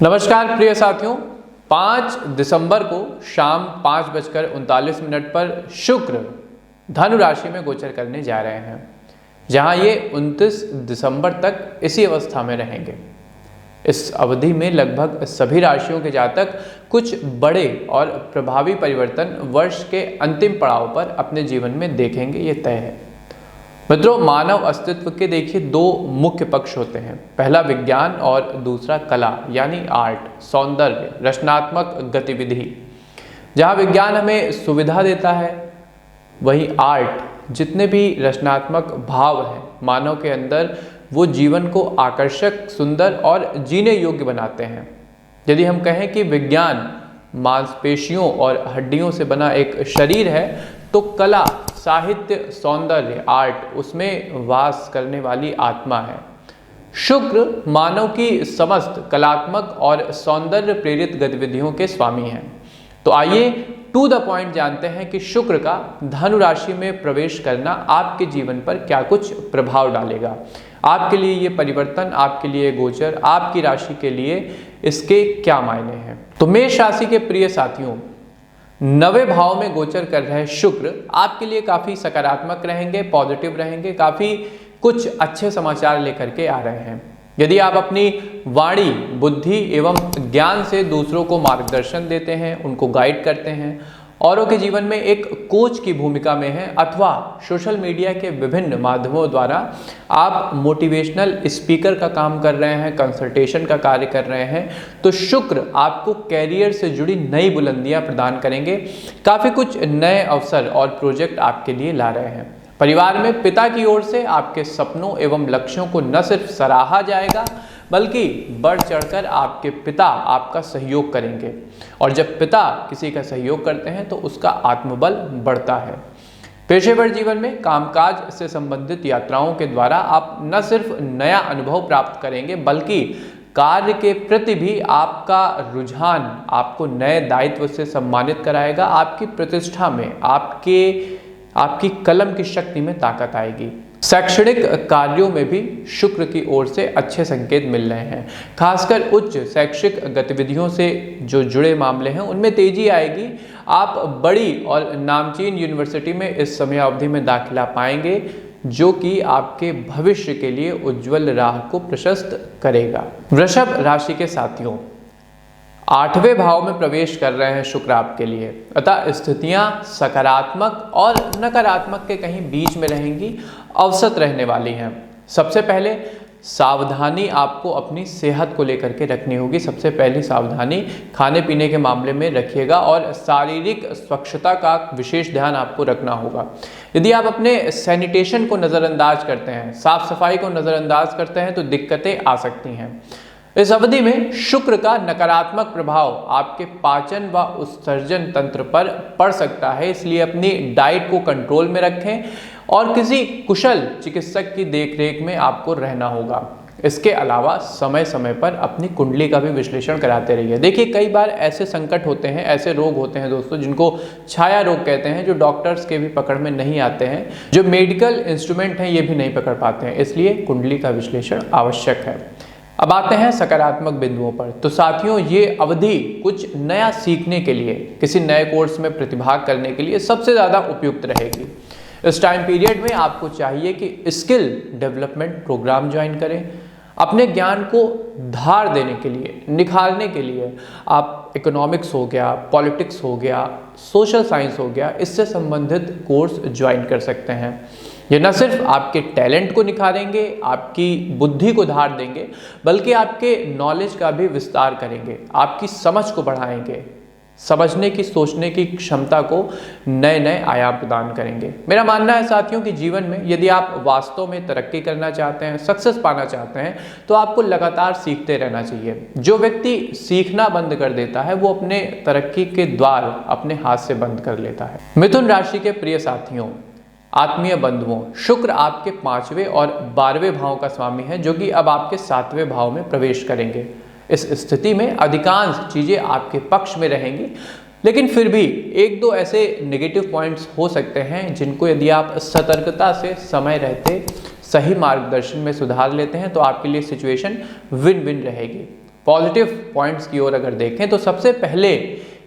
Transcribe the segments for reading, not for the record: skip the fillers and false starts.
नमस्कार प्रिय साथियों, 5 दिसंबर को शाम 5:39 पर शुक्र धनु राशि में गोचर करने जा रहे हैं, जहां ये 29 दिसंबर तक इसी अवस्था में रहेंगे। इस अवधि में लगभग सभी राशियों के जातक कुछ बड़े और प्रभावी परिवर्तन वर्ष के अंतिम पड़ाव पर अपने जीवन में देखेंगे, ये तय है। मित्रों, मानव अस्तित्व के देखिए दो मुख्य पक्ष होते हैं। पहला विज्ञान और दूसरा कला यानी आर्ट, सौंदर्य, रचनात्मक गतिविधि। जहाँ विज्ञान हमें सुविधा देता है, वहीं आर्ट जितने भी रचनात्मक भाव हैं मानव के अंदर, वो जीवन को आकर्षक, सुंदर और जीने योग्य बनाते हैं। यदि हम कहें कि विज्ञान मांसपेशियों और हड्डियों से बना एक शरीर है, तो कला, साहित्य, सौंदर्य, आर्ट उसमें वास करने वाली आत्मा है। शुक्र मानव की समस्त कलात्मक और सौंदर्य प्रेरित गतिविधियों के स्वामी हैं। तो आइए टू द पॉइंट जानते हैं कि शुक्र का धनु राशि में प्रवेश करना आपके जीवन पर क्या कुछ प्रभाव डालेगा। आपके लिए ये परिवर्तन, आपके लिए गोचर, आपकी राशि के लिए इसके क्या मायने हैं। तो मेष राशि के प्रिय साथियों, 9वें भाव में गोचर कर रहे शुक्र आपके लिए काफी सकारात्मक रहेंगे, पॉजिटिव रहेंगे, काफी कुछ अच्छे समाचार लेकर के आ रहे हैं। यदि आप अपनी वाणी, बुद्धि एवं ज्ञान से दूसरों को मार्गदर्शन देते हैं, उनको गाइड करते हैं, औरों के जीवन में एक कोच की भूमिका में हैं, अथवा सोशल मीडिया के विभिन्न माध्यमों द्वारा आप मोटिवेशनल स्पीकर का काम कर रहे हैं, कंसल्टेशन का कार्य कर रहे हैं, तो शुक्र आपको कैरियर से जुड़ी नई बुलंदियां प्रदान करेंगे। काफ़ी कुछ नए अवसर और प्रोजेक्ट आपके लिए ला रहे हैं। परिवार में पिता की ओर से आपके सपनों एवं लक्ष्यों को न सिर्फ सराहा जाएगा, बल्कि बढ़ चढ़कर आपके पिता आपका सहयोग करेंगे। और जब पिता किसी का सहयोग करते हैं तो उसका आत्मबल बढ़ता है। पेशेवर जीवन में कामकाज से संबंधित यात्राओं के द्वारा आप न सिर्फ नया अनुभव प्राप्त करेंगे, बल्कि कार्य के प्रति भी आपका रुझान आपको नए दायित्व से सम्मानित कराएगा। आपकी प्रतिष्ठा में, आपकी कलम की शक्ति में ताकत आएगी। शैक्षणिक कार्यों में भी शुक्र की ओर से अच्छे संकेत मिल रहे हैं। खासकर उच्च शैक्षिक गतिविधियों से जो जुड़े मामले हैं, उनमें तेजी आएगी। आप बड़ी और नामचीन यूनिवर्सिटी में इस समय अवधि में दाखिला पाएंगे, जो कि आपके भविष्य के लिए उज्जवल राह को प्रशस्त करेगा। वृषभ राशि के साथियों, 8वें भाव में प्रवेश कर रहे हैं शुक्र आपके लिए, अतः स्थितियां सकारात्मक और नकारात्मक के कहीं बीच में रहेंगी, औसत रहने वाली हैं। सबसे पहले सावधानी आपको अपनी सेहत को लेकर के रखनी होगी। सबसे पहली सावधानी खाने पीने के मामले में रखिएगा और शारीरिक स्वच्छता का विशेष ध्यान आपको रखना होगा। यदि आप अपने सैनिटेशन को नज़रअंदाज करते हैं, साफ सफाई को नज़रअंदाज करते हैं, तो दिक्कतें आ सकती हैं। इस अवधि में शुक्र का नकारात्मक प्रभाव आपके पाचन व उत्सर्जन तंत्र पर पड़ सकता है, इसलिए अपनी डाइट को कंट्रोल में रखें और किसी कुशल चिकित्सक की देखरेख में आपको रहना होगा। इसके अलावा समय समय पर अपनी कुंडली का भी विश्लेषण कराते रहिए। देखिए, कई बार ऐसे संकट होते हैं, ऐसे रोग होते हैं दोस्तों, जिनको छाया रोग कहते हैं, जो डॉक्टर्स के भी पकड़ में नहीं आते हैं, जो मेडिकल इंस्ट्रूमेंट हैं ये भी नहीं पकड़ पाते हैं, इसलिए कुंडली का विश्लेषण आवश्यक है। अब आते हैं सकारात्मक बिंदुओं पर। तो साथियों, ये अवधि कुछ नया सीखने के लिए, किसी नए कोर्स में प्रतिभाग करने के लिए सबसे ज़्यादा उपयुक्त रहेगी। इस टाइम पीरियड में आपको चाहिए कि स्किल डेवलपमेंट प्रोग्राम ज्वाइन करें। अपने ज्ञान को धार देने के लिए, निखारने के लिए आप इकोनॉमिक्स हो गया, पॉलिटिक्स हो गया, सोशल साइंस हो गया, इससे संबंधित कोर्स ज्वाइन कर सकते हैं। ये न सिर्फ आपके टैलेंट को निखारेंगे, आपकी बुद्धि को धार देंगे, बल्कि आपके नॉलेज का भी विस्तार करेंगे, आपकी समझ को बढ़ाएंगे, समझने की, सोचने की क्षमता को नए नए आयाम प्रदान करेंगे। मेरा मानना है साथियों कि जीवन में यदि आप वास्तव में तरक्की करना चाहते हैं, सक्सेस पाना चाहते हैं, तो आपको लगातार सीखते रहना चाहिए। जो व्यक्ति सीखना बंद कर देता है, वो अपने तरक्की के द्वार अपने हाथ से बंद कर लेता है। मिथुन राशि के प्रिय साथियों, आत्मीय बंधुओं, शुक्र आपके 5वें और 12वें भाव का स्वामी है, जो कि अब आपके 7वें भाव में प्रवेश करेंगे। इस स्थिति में अधिकांश चीजें आपके पक्ष में रहेंगी, लेकिन फिर भी एक दो ऐसे नेगेटिव पॉइंट्स हो सकते हैं जिनको यदि आप सतर्कता से समय रहते सही मार्गदर्शन में सुधार लेते हैं तो आपके लिए सिचुएशन विन विन रहेगी। पॉजिटिव पॉइंट्स की ओर अगर देखें तो सबसे पहले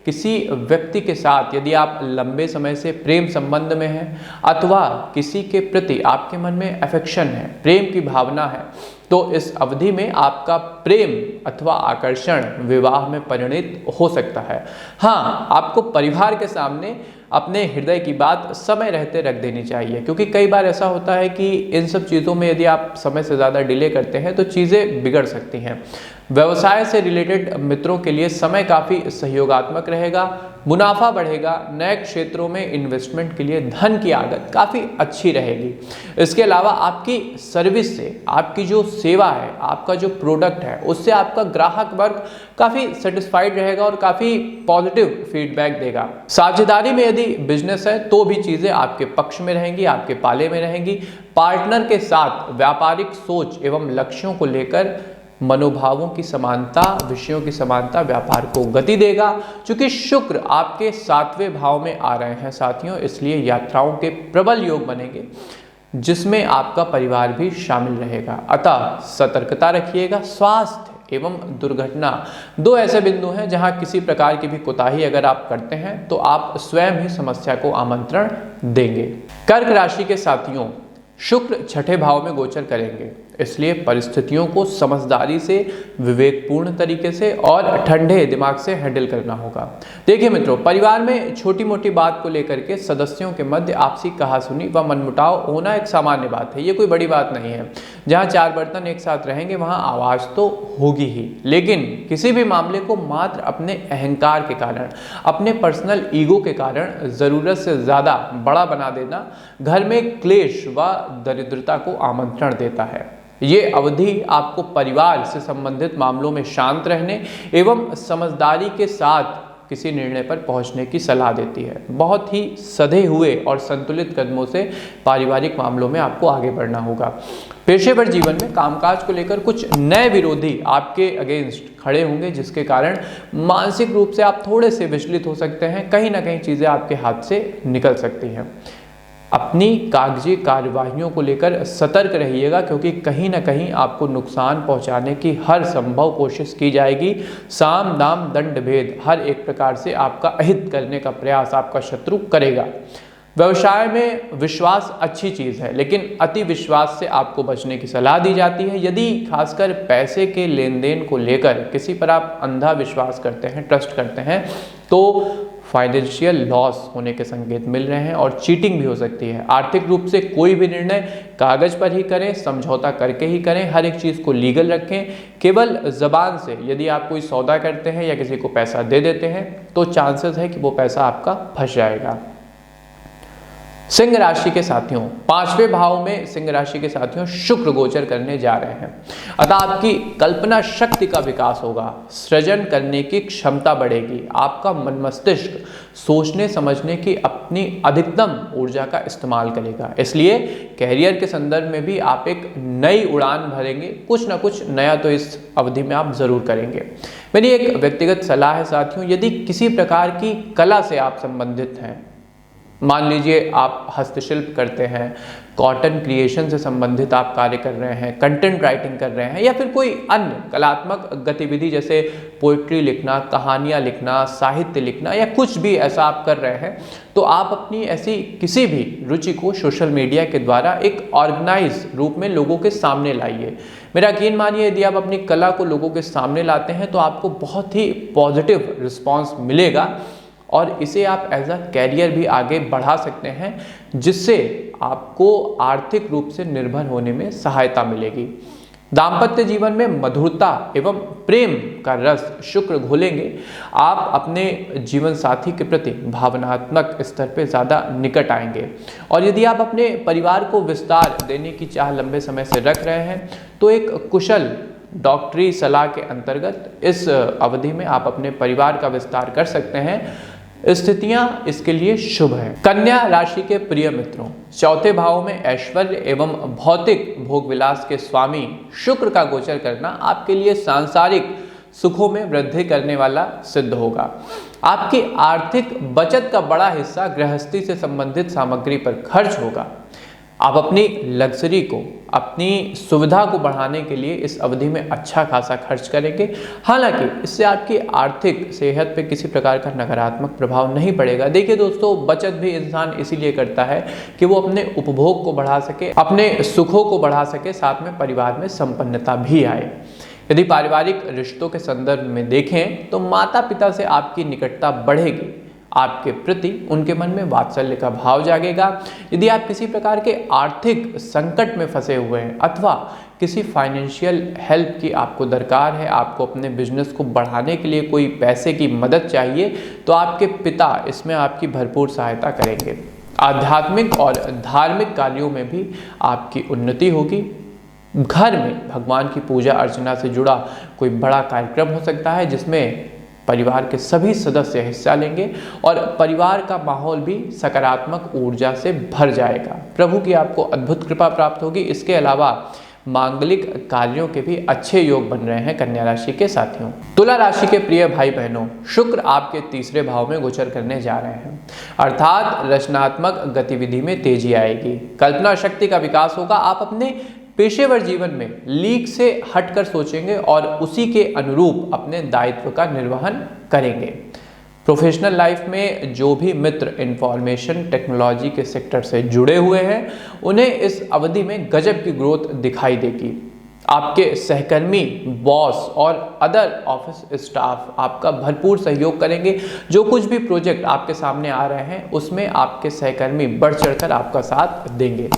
किसी व्यक्ति के साथ यदि आप लंबे समय से प्रेम संबंध में हैं अथवा किसी के प्रति आपके मन में अफेक्शन है, प्रेम की भावना है, तो इस अवधि में आपका प्रेम अथवा आकर्षण विवाह में परिणित हो सकता है। हाँ, आपको परिवार के सामने अपने हृदय की बात समय रहते रख देनी चाहिए, क्योंकि कई बार ऐसा होता है कि इन सब चीज़ों में यदि आप समय से ज़्यादा डिले करते हैं तो चीज़ें बिगड़ सकती हैं। व्यवसाय से रिलेटेड मित्रों के लिए समय काफ़ी सहयोगात्मक रहेगा, मुनाफा बढ़ेगा, नए क्षेत्रों में इन्वेस्टमेंट के लिए धन की आगत काफ़ी अच्छी रहेगी। इसके अलावा आपकी सर्विस से, आपकी जो सेवा है, आपका जो प्रोडक्ट है, उससे आपका ग्राहक वर्ग काफ़ी सेटिस्फाइड रहेगा और काफ़ी पॉजिटिव फीडबैक देगा। साझेदारी में यदि बिजनेस है तो भी चीज़ें आपके पक्ष में रहेंगी, आपके पाले में रहेंगी। पार्टनर के साथ व्यापारिक सोच एवं लक्ष्यों को लेकर मनोभावों की समानता, विषयों की समानता व्यापार को गति देगा। चूंकि शुक्र आपके 7वें भाव में आ रहे हैं साथियों, इसलिए यात्राओं के प्रबल योग बनेंगे जिसमें आपका परिवार भी शामिल रहेगा। अतः सतर्कता रखिएगा। स्वास्थ्य एवं दुर्घटना 2 ऐसे बिंदु हैं जहां किसी प्रकार की भी कोताही अगर आप करते हैं तो आप स्वयं ही समस्या को आमंत्रण देंगे। कर्क राशि के साथियों, शुक्र 6ठे भाव में गोचर करेंगे, इसलिए परिस्थितियों को समझदारी से, विवेकपूर्ण तरीके से और ठंडे दिमाग से हैंडल करना होगा। देखिए मित्रों, परिवार में छोटी मोटी बात को लेकर के सदस्यों के मध्य आपसी कहासुनी व मनमुटाव होना एक सामान्य बात है, ये कोई बड़ी बात नहीं है। जहाँ 4 बर्तन एक साथ रहेंगे वहाँ आवाज़ तो होगी ही, लेकिन किसी भी मामले को मात्र अपने अहंकार के कारण, अपने पर्सनल ईगो के कारण ज़रूरत से ज़्यादा बड़ा बना देना घर में क्लेश व दरिद्रता को आमंत्रण देता है। ये अवधि आपको परिवार से संबंधित मामलों में शांत रहने एवं समझदारी के साथ किसी निर्णय पर पहुंचने की सलाह देती है। बहुत ही सधे हुए और संतुलित कदमों से पारिवारिक मामलों में आपको आगे बढ़ना होगा। पेशेवर जीवन में कामकाज को लेकर कुछ नए विरोधी आपके अगेंस्ट खड़े होंगे, जिसके कारण मानसिक रूप से आप थोड़े से विचलित हो सकते हैं। कहीं ना कहीं चीज़ें आपके हाथ से निकल सकती हैं। अपनी कागजी कार्यवाहियों को लेकर सतर्क रहिएगा, क्योंकि कहीं ना कहीं आपको नुकसान पहुंचाने की हर संभव कोशिश की जाएगी। साम दाम दंड भेद हर एक प्रकार से आपका अहित करने का प्रयास आपका शत्रु करेगा। व्यवसाय में विश्वास अच्छी चीज़ है, लेकिन अति विश्वास से आपको बचने की सलाह दी जाती है। यदि खासकर पैसे के लेन देन को लेकर किसी पर आप अंधा विश्वास करते हैं, ट्रस्ट करते हैं, तो फाइनेंशियल लॉस होने के संकेत मिल रहे हैं और चीटिंग भी हो सकती है। आर्थिक रूप से कोई भी निर्णय कागज पर ही करें, समझौता करके ही करें, हर एक चीज़ को लीगल रखें। केवल ज़बान से यदि आप कोई सौदा करते हैं या किसी को पैसा दे देते हैं तो चांसेस है कि वो पैसा आपका फंस जाएगा। सिंह राशि के साथियों, 5वें भाव में सिंह राशि के साथियों शुक्र गोचर करने जा रहे हैं। अतः आपकी कल्पना शक्ति का विकास होगा, सृजन करने की क्षमता बढ़ेगी। आपका मन मस्तिष्क सोचने समझने की अपनी अधिकतम ऊर्जा का इस्तेमाल करेगा, इसलिए कैरियर के संदर्भ में भी आप एक नई उड़ान भरेंगे। कुछ ना कुछ नया तो इस अवधि में आप जरूर करेंगे। मेरी एक व्यक्तिगत सलाह है साथियों, यदि किसी प्रकार की कला से आप संबंधित हैं, मान लीजिए आप हस्तशिल्प करते हैं, कॉटन क्रिएशन से संबंधित आप कार्य कर रहे हैं, कंटेंट राइटिंग कर रहे हैं, या फिर कोई अन्य कलात्मक गतिविधि जैसे पोइट्री लिखना, कहानियाँ लिखना, साहित्य लिखना या कुछ भी ऐसा आप कर रहे हैं, तो आप अपनी ऐसी किसी भी रुचि को सोशल मीडिया के द्वारा एक ऑर्गेनाइज रूप में लोगों के सामने लाइए। मेरा यकीन मानिए, यदि आप अपनी कला को लोगों के सामने लाते हैं तो आपको बहुत ही पॉजिटिव रिस्पॉन्स मिलेगा और इसे आप एज अ कैरियर भी आगे बढ़ा सकते हैं, जिससे आपको आर्थिक रूप से निर्भर होने में सहायता मिलेगी। दाम्पत्य जीवन में मधुरता एवं प्रेम का रस शुक्र घोलेंगे। आप अपने जीवन साथी के प्रति भावनात्मक स्तर पे ज़्यादा निकट आएंगे और यदि आप अपने परिवार को विस्तार देने की चाह लंबे समय से रख रहे हैं तो एक कुशल डॉक्टरी सलाह के अंतर्गत इस अवधि में आप अपने परिवार का विस्तार कर सकते हैं। स्थितियां इसके लिए शुभ हैं। कन्या राशि के प्रिय मित्रों, 4थे भाव में ऐश्वर्य एवं भौतिक भोग विलास के स्वामी शुक्र का गोचर करना आपके लिए सांसारिक सुखों में वृद्धि करने वाला सिद्ध होगा। आपकी आर्थिक बचत का बड़ा हिस्सा गृहस्थी से संबंधित सामग्री पर खर्च होगा। आप अपनी लग्जरी को, अपनी सुविधा को बढ़ाने के लिए इस अवधि में अच्छा खासा खर्च करेंगे। हालांकि इससे आपकी आर्थिक सेहत पे किसी प्रकार का नकारात्मक प्रभाव नहीं पड़ेगा। देखिए दोस्तों, बचत भी इंसान इसीलिए करता है कि वो अपने उपभोग को बढ़ा सके, अपने सुखों को बढ़ा सके, साथ में परिवार में संपन्नता भी आए। यदि पारिवारिक रिश्तों के संदर्भ में देखें तो माता पिता से आपकी निकटता बढ़ेगी, आपके प्रति उनके मन में वात्सल्य का भाव जागेगा। यदि आप किसी प्रकार के आर्थिक संकट में फंसे हुए हैं अथवा किसी फाइनेंशियल हेल्प की आपको दरकार है, आपको अपने बिजनेस को बढ़ाने के लिए कोई पैसे की मदद चाहिए, तो आपके पिता इसमें आपकी भरपूर सहायता करेंगे। आध्यात्मिक और धार्मिक कार्यों में भी आपकी उन्नति होगी। घर में भगवान की पूजा अर्चना से जुड़ा कोई बड़ा कार्यक्रम हो सकता है जिसमें परिवार के सभी सदस्य हिस्सा लेंगे और परिवार का माहौल भी सकारात्मक ऊर्जा से भर जाएगा। प्रभु की आपको अद्भुत कृपा प्राप्त होगी। इसके अलावा मांगलिक कार्यों के भी अच्छे योग बन रहे हैं कन्या राशि के साथियों। तुला राशि के प्रिय भाई बहनों, शुक्र आपके तीसरे भाव में गोचर करने जा रहे हैं, अर्थात रचनात्मक गतिविधि में तेजी आएगी, कल्पना शक्ति का विकास होगा। आप अपने पेशेवर जीवन में लीक से हटकर सोचेंगे और उसी के अनुरूप अपने दायित्व का निर्वहन करेंगे। प्रोफेशनल लाइफ में जो भी मित्र इंफॉर्मेशन टेक्नोलॉजी के सेक्टर से जुड़े हुए हैं, उन्हें इस अवधि में गजब की ग्रोथ दिखाई देगी। आपके सहकर्मी, बॉस और अदर ऑफिस स्टाफ आपका भरपूर सहयोग करेंगे। जो कुछ भी प्रोजेक्ट आपके सामने आ रहे हैं उसमें आपके सहकर्मी बढ़ चढ़कर आपका साथ देंगे।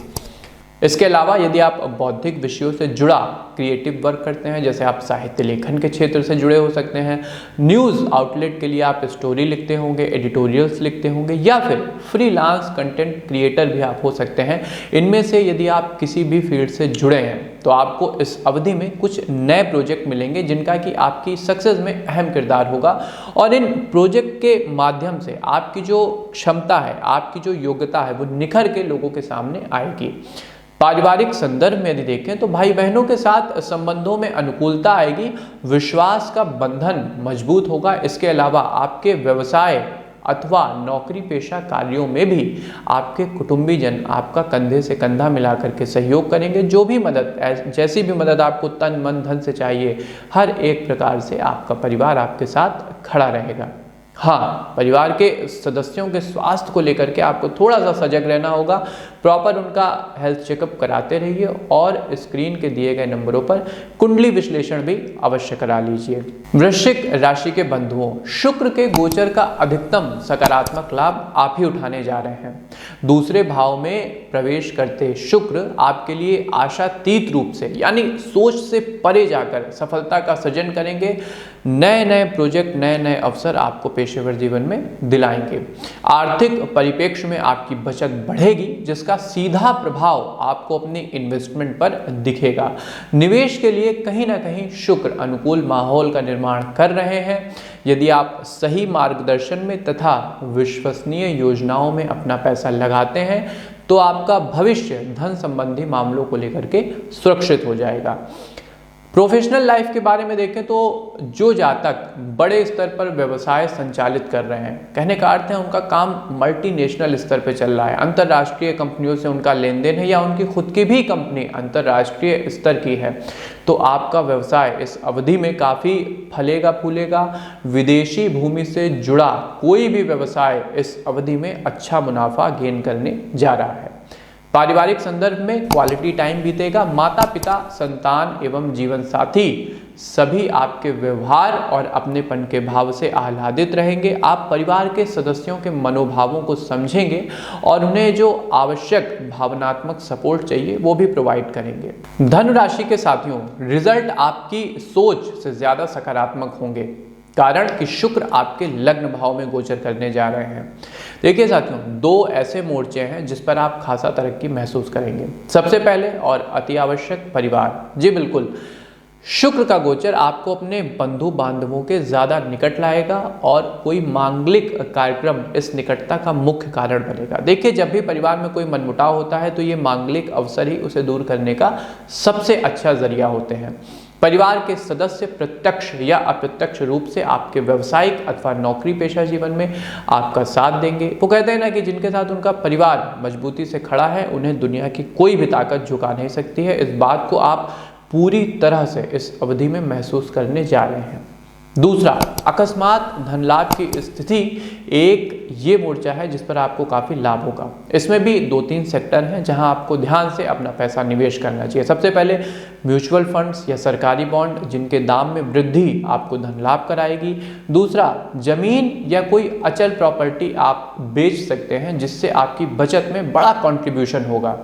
इसके अलावा यदि आप बौद्धिक विषयों से जुड़ा क्रिएटिव वर्क करते हैं, जैसे आप साहित्य लेखन के क्षेत्र से जुड़े हो सकते हैं, न्यूज़ आउटलेट के लिए आप स्टोरी लिखते होंगे, एडिटोरियल्स लिखते होंगे, या फिर फ्रीलांस कंटेंट क्रिएटर भी आप हो सकते हैं। इनमें से यदि आप किसी भी फील्ड से जुड़े हैं तो आपको इस अवधि में कुछ नए प्रोजेक्ट मिलेंगे जिनका कि आपकी सक्सेस में अहम किरदार होगा और इन प्रोजेक्ट के माध्यम से आपकी जो क्षमता है, आपकी जो योग्यता है, वो निखर के लोगों के सामने आएगी। पारिवारिक संदर्भ में यदि देखें तो भाई बहनों के साथ संबंधों में अनुकूलता आएगी, विश्वास का बंधन मजबूत होगा। इसके अलावा आपके व्यवसाय अथवा नौकरी पेशा कार्यों में भी आपके कुटुंबीजन आपका कंधे से कंधा मिलाकर के सहयोग करेंगे। जो भी मदद, जैसी भी मदद आपको तन मन धन से चाहिए, हर एक प्रकार से आपका परिवार आपके साथ खड़ा रहेगा। हाँ, परिवार के सदस्यों के स्वास्थ्य को लेकर के आपको थोड़ा सा सजग रहना होगा। प्रॉपर उनका हेल्थ चेकअप कराते रहिए और स्क्रीन के दिए गए नंबरों पर कुंडली विश्लेषण भी अवश्य करा लीजिए। वृश्चिक राशि के बंधुओं, शुक्र के गोचर का अधिकतम सकारात्मक लाभ आप ही उठाने जा रहे हैं। दूसरे भाव में प्रवेश करते शुक्र आपके लिए आशातीत रूप से, यानी सोच से परे जाकर सफलता का सृजन करेंगे। नए नए प्रोजेक्ट, नए नए अवसर आपको पेशेवर जीवन में दिलाएंगे। आर्थिक परिप्रेक्ष्य में आपकी बचत बढ़ेगी जिसका सीधा प्रभाव आपको अपने इन्वेस्टमेंट पर दिखेगा। निवेश के लिए कहीं ना कहीं शुक्र अनुकूल माहौल का निर्माण कर रहे हैं। यदि आप सही मार्गदर्शन में तथा विश्वसनीय योजनाओं में अपना पैसा लगाते हैं तो आपका भविष्य धन संबंधी मामलों को लेकर के सुरक्षित हो जाएगा। प्रोफेशनल लाइफ के बारे में देखें तो जो जातक बड़े स्तर पर व्यवसाय संचालित कर रहे हैं, कहने का अर्थ है उनका काम मल्टीनेशनल स्तर पर चल रहा है, अंतर्राष्ट्रीय कंपनियों से उनका लेन देन है या उनकी खुद की भी कंपनी अंतर्राष्ट्रीय स्तर की है, तो आपका व्यवसाय इस अवधि में काफ़ी फलेगा फूलेगा। विदेशी भूमि से जुड़ा कोई भी व्यवसाय इस अवधि में अच्छा मुनाफा गेन करने जा रहा है। पारिवारिक संदर्भ में क्वालिटी टाइम बीतेगा। माता पिता, संतान एवं जीवन साथी सभी आपके व्यवहार और अपनेपन के भाव से आह्लादित रहेंगे। आप परिवार के सदस्यों के मनोभावों को समझेंगे और उन्हें जो आवश्यक भावनात्मक सपोर्ट चाहिए वो भी प्रोवाइड करेंगे। धनु राशि के साथियों, रिजल्ट आपकी सोच से ज़्यादा सकारात्मक होंगे, कारण कि शुक्र आपके लग्न भाव में गोचर करने जा रहे हैं। देखिए साथियों, दो ऐसे मोर्चे हैं जिस पर आप खासा तरक्की महसूस करेंगे। सबसे पहले और अति आवश्यक, परिवार। जी बिल्कुल, शुक्र का गोचर आपको अपने बंधु बांधवों के ज़्यादा निकट लाएगा और कोई मांगलिक कार्यक्रम इस निकटता का मुख्य कारण बनेगा। देखिए, जब भी परिवार में कोई मनमुटाव होता है तो ये मांगलिक अवसर ही उसे दूर करने का सबसे अच्छा जरिया होते हैं। परिवार के सदस्य प्रत्यक्ष या अप्रत्यक्ष रूप से आपके व्यावसायिक अथवा नौकरी पेशा जीवन में आपका साथ देंगे। वो कहते हैं ना कि जिनके साथ उनका परिवार मजबूती से खड़ा है उन्हें दुनिया की कोई भी ताकत झुका नहीं सकती है। इस बात को आप पूरी तरह से इस अवधि में महसूस करने जा रहे हैं। दूसरा, अकस्मात धन लाभ की स्थिति एक ये मोर्चा है जिस पर आपको काफ़ी लाभ होगा। इसमें भी 2-3 सेक्टर हैं जहां आपको ध्यान से अपना पैसा निवेश करना चाहिए। सबसे पहले म्यूचुअल फंड्स या सरकारी बॉन्ड जिनके दाम में वृद्धि आपको धन लाभ कराएगी। दूसरा, जमीन या कोई अचल प्रॉपर्टी आप बेच सकते हैं जिससे आपकी बचत में बड़ा कंट्रीब्यूशन होगा।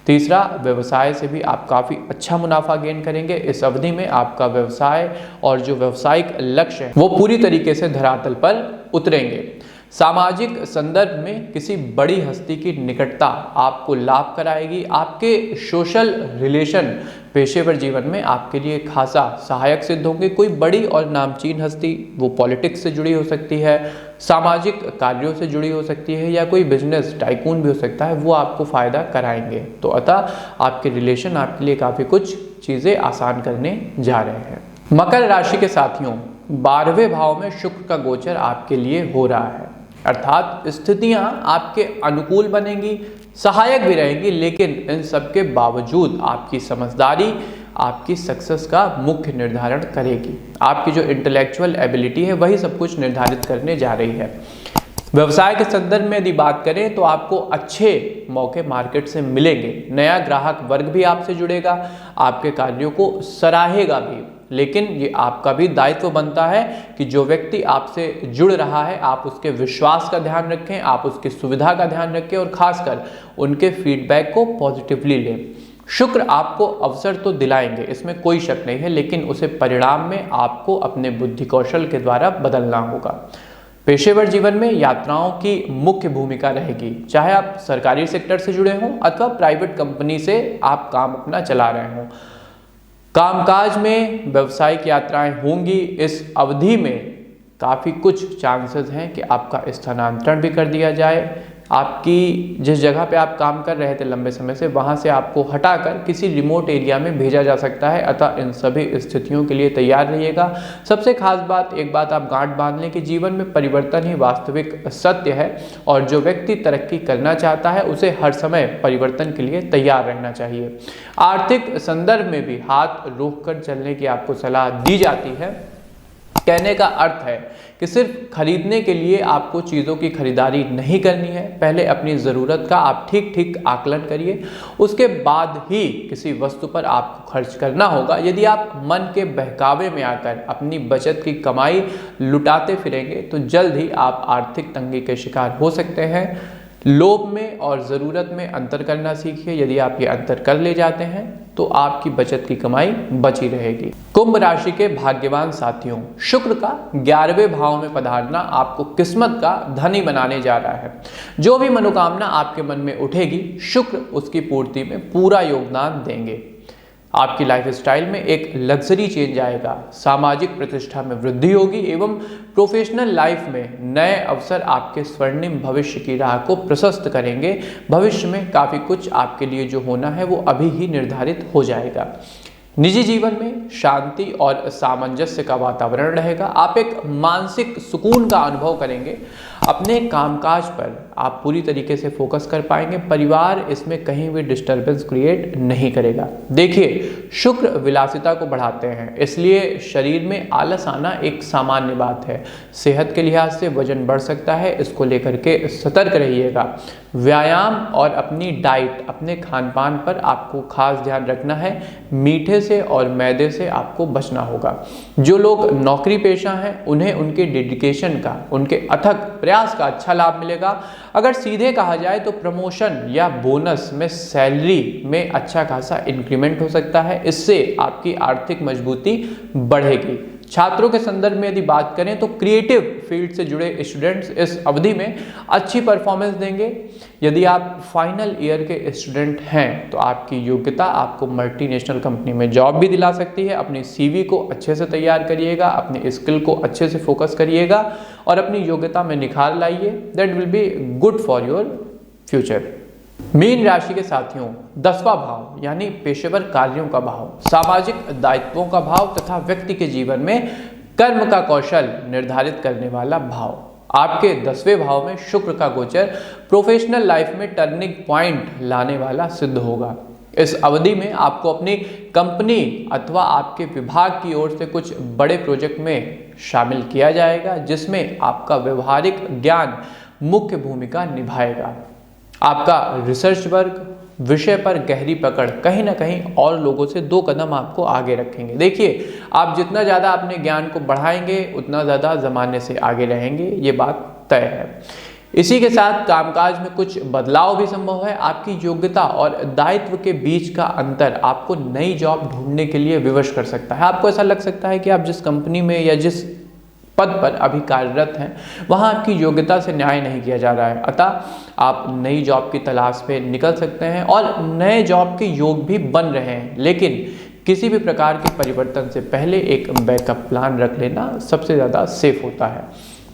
तीसरा, व्यवसाय से भी आप काफ़ी अच्छा मुनाफा गेन करेंगे। इस अवधि में आपका व्यवसाय और जो व्यवसायिक लक्ष्य है वो पूरी तरीके से धरातल पर उतरेंगे। सामाजिक संदर्भ में किसी बड़ी हस्ती की निकटता आपको लाभ कराएगी। आपके सोशल रिलेशन पेशेवर जीवन में आपके लिए खासा सहायक सिद्ध होंगे। कोई बड़ी और नामचीन हस्ती, वो पॉलिटिक्स से जुड़ी हो सकती है, सामाजिक कार्यों से जुड़ी हो सकती है या कोई बिजनेस टाइकून भी हो सकता है, वो आपको फ़ायदा कराएंगे। तो अतः आपके रिलेशन आपके लिए काफ़ी कुछ चीज़ें आसान करने जा रहे हैं। मकर राशि के साथियों, 12वें भाव में शुक्र का गोचर आपके लिए हो रहा है, अर्थात स्थितियां आपके अनुकूल बनेंगी, सहायक भी रहेंगी, लेकिन इन सब के बावजूद आपकी समझदारी आपकी सक्सेस का मुख्य निर्धारण करेगी। आपकी जो इंटेलेक्चुअल एबिलिटी है वही सब कुछ निर्धारित करने जा रही है। व्यवसाय के संदर्भ में यदि बात करें तो आपको अच्छे मौके मार्केट से मिलेंगे। नया ग्राहक वर्ग भी आपसे जुड़ेगा, आपके कार्यों को सराहेगा भी, लेकिन ये आपका भी दायित्व बनता है कि जो व्यक्ति आपसे जुड़ रहा है आप उसके विश्वास का ध्यान रखें, आप उसकी सुविधा का ध्यान रखें और खासकर उनके फीडबैक को पॉजिटिवली लें। शुक्र आपको अवसर तो दिलाएंगे, इसमें कोई शक नहीं है, लेकिन उसे परिणाम में आपको अपने बुद्धि कौशल के द्वारा बदलना होगा। पेशेवर जीवन में यात्राओं की मुख्य भूमिका रहेगी, चाहे आप सरकारी सेक्टर से जुड़े हों अथवा प्राइवेट कंपनी से आप काम अपना चला रहे हों। कामकाज में व्यावसायिक यात्राएं होंगी। इस अवधि में काफ़ी कुछ चांसेस हैं कि आपका स्थानांतरण भी कर दिया जाए। आपकी जिस जगह पे आप काम कर रहे थे लंबे समय से, वहाँ से आपको हटाकर किसी रिमोट एरिया में भेजा जा सकता है। अतः इन सभी स्थितियों के लिए तैयार रहिएगा। सबसे खास बात, एक बात आप गांठ बांध लें कि जीवन में परिवर्तन ही वास्तविक सत्य है और जो व्यक्ति तरक्की करना चाहता है उसे हर समय परिवर्तन के लिए तैयार रहना चाहिए। आर्थिक संदर्भ में भी हाथ रोक कर चलने की आपको सलाह दी जाती है। कहने का अर्थ है कि सिर्फ खरीदने के लिए आपको चीज़ों की खरीदारी नहीं करनी है। पहले अपनी ज़रूरत का आप ठीक आकलन करिए, उसके बाद ही किसी वस्तु पर आपको खर्च करना होगा। यदि आप मन के बहकावे में आकर अपनी बचत की कमाई लुटाते फिरेंगे तो जल्द ही आप आर्थिक तंगी के शिकार हो सकते हैं। लोभ में और ज़रूरत में अंतर करना सीखिए। यदि आप ये अंतर कर ले जाते हैं तो आपकी बचत की कमाई बची रहेगी। कुंभ राशि के भाग्यवान साथियों, शुक्र का 11वें भाव में पधारना आपको किस्मत का धनी बनाने जा रहा है। जो भी मनोकामना आपके मन में उठेगी, शुक्र उसकी पूर्ति में पूरा योगदान देंगे। आपकी लाइफस्टाइल में एक लग्जरी चेंज आएगा, सामाजिक प्रतिष्ठा में वृद्धि होगी एवं प्रोफेशनल लाइफ में नए अवसर आपके स्वर्णिम भविष्य की राह को प्रशस्त करेंगे। भविष्य में काफ़ी कुछ आपके लिए जो होना है वो अभी ही निर्धारित हो जाएगा। निजी जीवन में शांति और सामंजस्य का वातावरण रहेगा। आप एक मानसिक सुकून का अनुभव करेंगे। अपने कामकाज पर आप पूरी तरीके से फोकस कर पाएंगे। परिवार इसमें कहीं भी डिस्टरबेंस क्रिएट नहीं करेगा। देखिए, शुक्र विलासिता को बढ़ाते हैं, इसलिए शरीर में आलस आना एक सामान्य बात है। सेहत के लिहाज से वजन बढ़ सकता है, इसको लेकर के सतर्क रहिएगा। व्यायाम और अपनी डाइट, अपने खान पान पर आपको खास ध्यान रखना है। मीठे से और मैदे से आपको बचना होगा। जो लोग नौकरी पेशा हैं उन्हें उनके डेडिकेशन का, उनके अथक प्रयास का अच्छा लाभ मिलेगा। अगर सीधे कहा जाए तो प्रमोशन या बोनस में सैलरी में अच्छा खासा इंक्रीमेंट हो सकता है। इससे आपकी आर्थिक मजबूती बढ़ेगी। छात्रों के संदर्भ में यदि बात करें तो क्रिएटिव फील्ड से जुड़े स्टूडेंट्स इस अवधि में अच्छी परफॉर्मेंस देंगे। यदि आप फाइनल ईयर के स्टूडेंट हैं तो आपकी योग्यता आपको मल्टीनेशनल कंपनी में जॉब भी दिला सकती है। अपनी CV को अच्छे से तैयार करिएगा, अपनी स्किल को अच्छे से फोकस करिएगा और अपनी योग्यता में निखार लाइए। That will be good for your future. Mean राशि के साथियों, 10वां भाव यानी पेशेवर कार्यों का भाव, सामाजिक दायित्वों का भाव तथा व्यक्ति के जीवन में कर्म का कौशल निर्धारित करने वाला भाव। आपके 10वें भाव में शुक्र का गोचर प्रोफेशनल लाइफ में टर्निंग पॉइंट लाने वाला सिद्ध होगा। इस अवधि में आपको अपनी कंपनी अथवा आपके विभाग की ओर से कुछ बड़े प्रोजेक्ट में शामिल किया जाएगा, जिसमें आपका व्यवहारिक ज्ञान मुख्य भूमिका निभाएगा। आपका रिसर्च वर्क विषय पर गहरी पकड़ कहीं ना कहीं और लोगों से 2 कदम आपको आगे रखेंगे। देखिए, आप जितना ज़्यादा अपने ज्ञान को बढ़ाएंगे उतना ज़्यादा ज़माने से आगे रहेंगे, ये बात तय है। इसी के साथ कामकाज में कुछ बदलाव भी संभव है। आपकी योग्यता और दायित्व के बीच का अंतर आपको नई जॉब ढूंढने के लिए विवश कर सकता है। आपको ऐसा लग सकता है कि आप जिस कंपनी में या जिस पद पर अभी कार्यरत हैं वहां आपकी योग्यता से न्याय नहीं किया जा रहा है, अतः आप नई जॉब की तलाश पे निकल सकते हैं और नए जॉब के योग भी बन रहे हैं। लेकिन किसी भी प्रकार के परिवर्तन से पहले एक बैकअप प्लान रख लेना सबसे ज़्यादा सेफ होता है।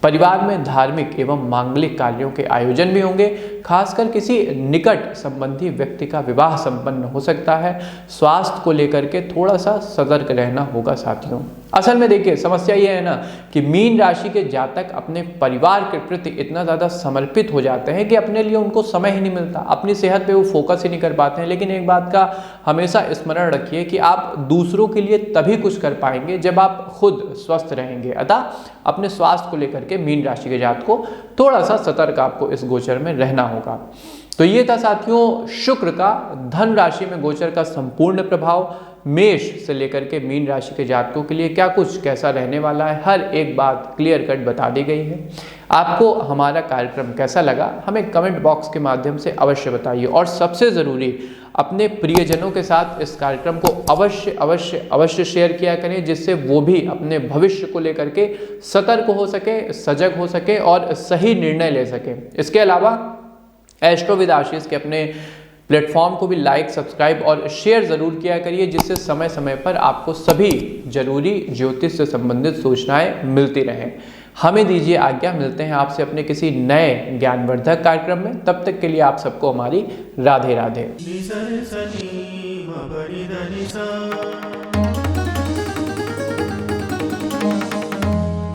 परिवार में धार्मिक एवं मांगलिक कार्यों के आयोजन भी होंगे, खासकर किसी निकट संबंधी व्यक्ति का विवाह संपन्न हो सकता है। स्वास्थ्य को लेकर के थोड़ा सा सतर्क रहना होगा साथियों। असल में देखिए, समस्या ये है ना कि मीन राशि के जातक अपने परिवार के प्रति इतना ज़्यादा समर्पित हो जाते हैं कि अपने लिए उनको समय ही नहीं मिलता, अपनी सेहत पे वो फोकस ही नहीं कर पाते हैं। लेकिन एक बात का हमेशा स्मरण रखिए कि आप दूसरों के लिए तभी कुछ कर पाएंगे जब आप खुद स्वस्थ रहेंगे। अतः अपने स्वास्थ्य को लेकर के मीन राशि के जातक को थोड़ा सा सतर्क आपको इस गोचर में रहना होगा। तो ये था साथियों शुक्र का धन राशि में गोचर का संपूर्ण प्रभाव। मेष से लेकर के मीन राशि के जातकों के लिए क्या कुछ कैसा रहने वाला है, हर एक बात क्लियर कट बता दी गई है। आपको हमारा कार्यक्रम कैसा लगा हमें कमेंट बॉक्स के माध्यम से अवश्य बताइए, और सबसे ज़रूरी अपने प्रियजनों के साथ इस कार्यक्रम को अवश्य अवश्य अवश्य शेयर किया करें, जिससे वो भी अपने भविष्य को लेकर के सतर्क हो सके, सजग हो सके और सही निर्णय ले सके। इसके अलावा एस्ट्रो विद आशीष के अपने प्लेटफॉर्म को भी लाइक, सब्सक्राइब और शेयर ज़रूर किया करिए, जिससे समय समय पर आपको सभी जरूरी ज्योतिष से संबंधित सूचनाएं मिलती रहें। हमें दीजिए आज्ञा, मिलते हैं आपसे अपने किसी नए ज्ञानवर्धक कार्यक्रम में। तब तक के लिए आप सबको हमारी राधे राधे।